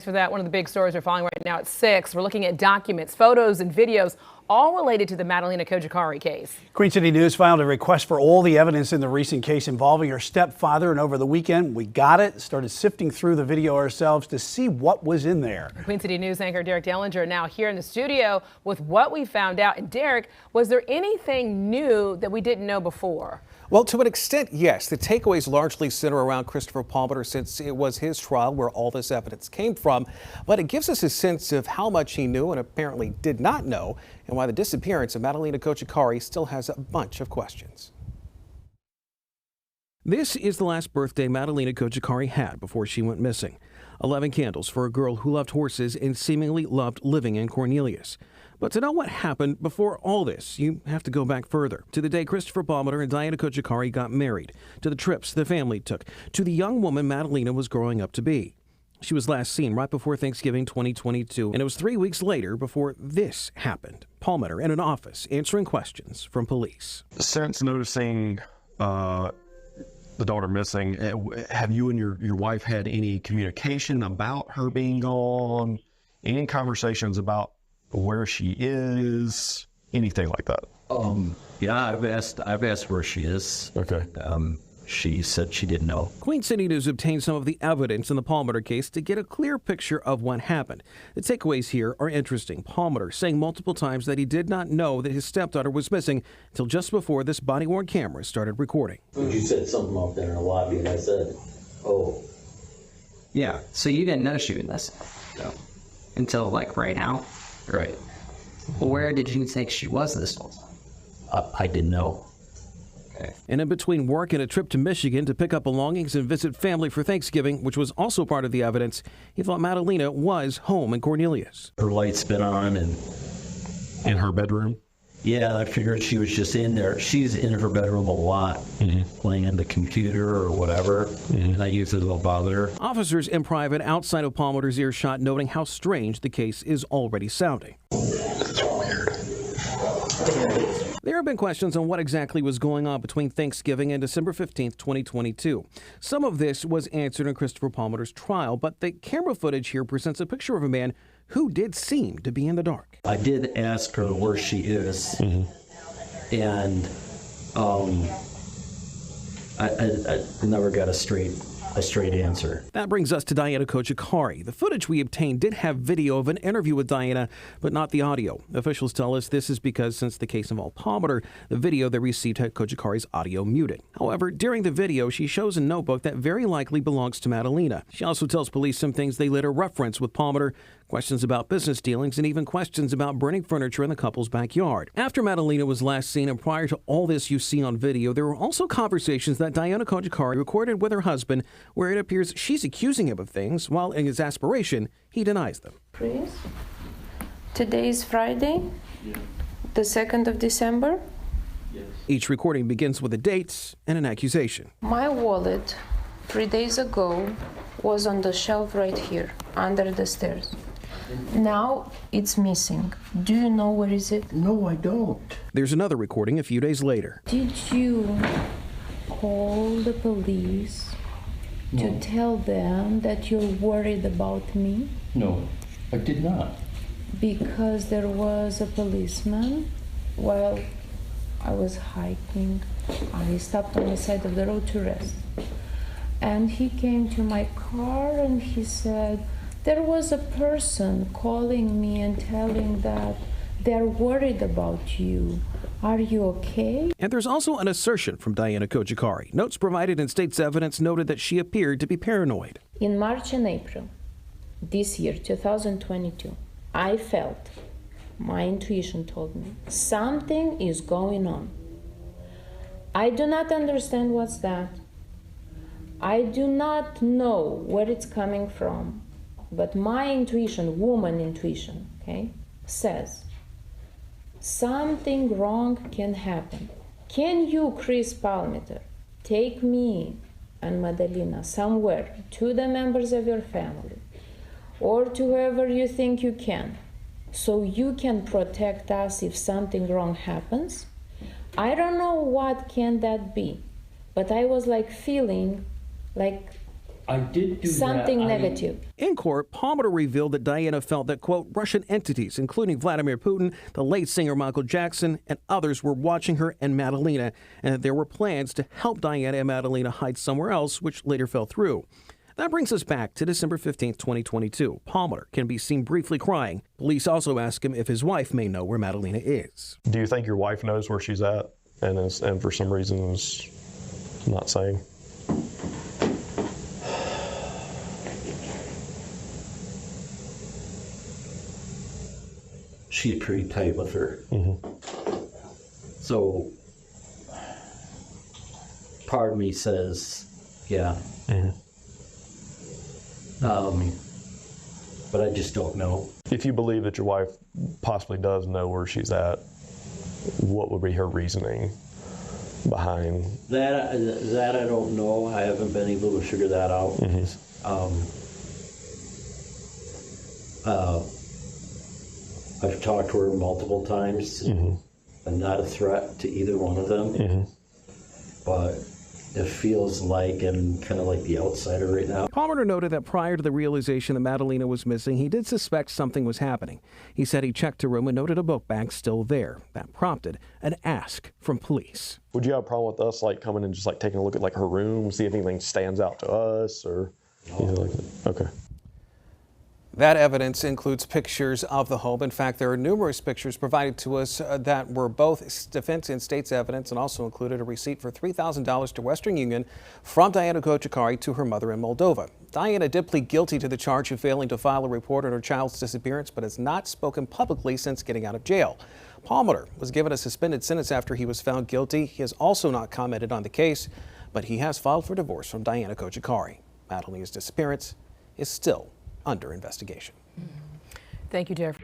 For that, one of the big stories we're following right now at 6. We're looking at documents, photos, and videos all related to the Madalena Cojocari case. Queen City News filed a request for all the evidence in the recent case involving her stepfather, and over the weekend we got it, started sifting through the video ourselves to see what was in there. Queen City News anchor Derek Dellinger now here in the studio with what we found out. And Derek, was there anything new that we didn't know before? Well, to an extent, yes. The takeaways largely center around Christopher Palmiter, since it was his trial where all this evidence came from. But it gives us a sense of how much he knew and apparently did not know, and why the disappearance of Madalena Cojocari still has a bunch of questions. This is the last birthday Madalena Cojocari had before she went missing. 11 candles for a girl who loved horses and seemingly loved living in Cornelius. But to know what happened before all this, you have to go back further, to the day Christopher Palmiter and Diana Cojocari got married, to the trips the family took, to the young woman Madalena was growing up to be. She was last seen right before Thanksgiving 2022, and it was 3 weeks later before this happened. Palmiter in an office answering questions from police. Since noticing the daughter missing, have you and your wife had any communication about her being gone? Any conversations about where she is, anything like that? Yeah, I've asked where she is. Okay. She said she didn't know. Queen City News obtained some of the evidence in the Palmiter case to get a clear picture of what happened. The takeaways here are interesting. Palmiter saying multiple times that he did not know that his stepdaughter was missing until just before this body-worn camera started recording. You said something out there in the lobby, and I said, oh. Yeah, so you didn't know she was missing? No. Until, like, right now? Right. Well, where did you think she was this whole time? I didn't know. Okay. And in between work and a trip to Michigan to pick up belongings and visit family for Thanksgiving, which was also part of the evidence, he thought Madalena was home in Cornelius. Her light's been on, and In her bedroom? yeah, I figured she was just in there. She's in her bedroom a lot, playing on the computer or whatever, and I usually don't bother her. Officers in private outside of Palmiter's earshot noting how strange the case is already sounding. That's weird. There have been questions on what exactly was going on between Thanksgiving and December 15th, 2022. Some of this was answered in Christopher Palmiter's trial, but the camera footage here presents a picture of a man who did seem to be in the dark. I did ask her where she is, and I never got a straight answer. That brings us to Diana Cojocari. The footage we obtained did have video of an interview with Diana, but not the audio. Officials tell us this is because since the case involved Palmiter, the video they received had Cojocari's audio muted. However, during the video, she shows a notebook that very likely belongs to Madalena. She also tells police some things they later reference with Palmiter, questions about business dealings, and even questions about burning furniture in the couple's backyard. After Madalena was last seen and prior to all this you see on video, there were also conversations that Diana Cojocari recorded with her husband where it appears she's accusing him of things, while in exasperation, he denies them. Chris, today is Friday, the 2nd of December. Yes. Each recording begins with a date and an accusation. My wallet 3 days ago was on the shelf right here, under the stairs. Now it's missing. Do you know where is it? No, I don't. There's another recording a few days later. Did you call the police to tell them that you're worried about me? No, I did not. Because there was a policeman while I was hiking. I stopped on the side of the road to rest. And he came to my car and he said, there was a person calling me and telling that they're worried about you. Are you okay? And there's also an assertion from Diana Cojocari. Notes provided in state's evidence noted that she appeared to be paranoid. In March and April this year, 2022, I felt, my intuition told me, something is going on. I do not understand what's that. I do not know where it's coming from, but my intuition, woman intuition, okay, says something wrong can happen. Can you, Chris Palmiter, take me and Madalena somewhere to the members of your family or to whoever you think you can, so you can protect us if something wrong happens? I don't know what can that be, but I was like feeling like I did do something that. negative. In court, Paliter revealed that Diana felt that, quote, Russian entities, including Vladimir Putin, the late singer Michael Jackson, and others were watching her and Madalena, and that there were plans to help Diana and Madalena hide somewhere else, which later fell through. That brings us back to December 15, 2022. Paliter can be seen briefly crying. Police also ask him if his wife may know where Madalena is. Do you think your wife knows where she's at and for some reason is not saying? She's pretty tight with her. So part of me says, yeah. But I just don't know. If you believe that your wife possibly does know where she's at, what would be her reasoning behind that? I don't know. I haven't been able to figure that out. I've talked to her multiple times. I'm not a threat to either one of them, but it feels like I'm kind of like the outsider right now. Paliter noted that prior to the realization that Madalena was missing, he did suspect something was happening. He said he checked her room and noted a book bag still there. That prompted an ask from police. Would you have a problem with us like coming and just like taking a look at like her room, see if anything stands out to us or anything like that? Okay. That evidence includes pictures of the home. In fact, there are numerous pictures provided to us that were both defense and state's evidence, and also included a receipt for $3,000 to Western Union from Diana Cojocari to her mother in Moldova. Diana did plead guilty to the charge of failing to file a report on her child's disappearance, but has not spoken publicly since getting out of jail. Paliter was given a suspended sentence after he was found guilty. He has also not commented on the case, but he has filed for divorce from Diana Cojocari. Madalena's disappearance is still under investigation. Thank you, Jeff.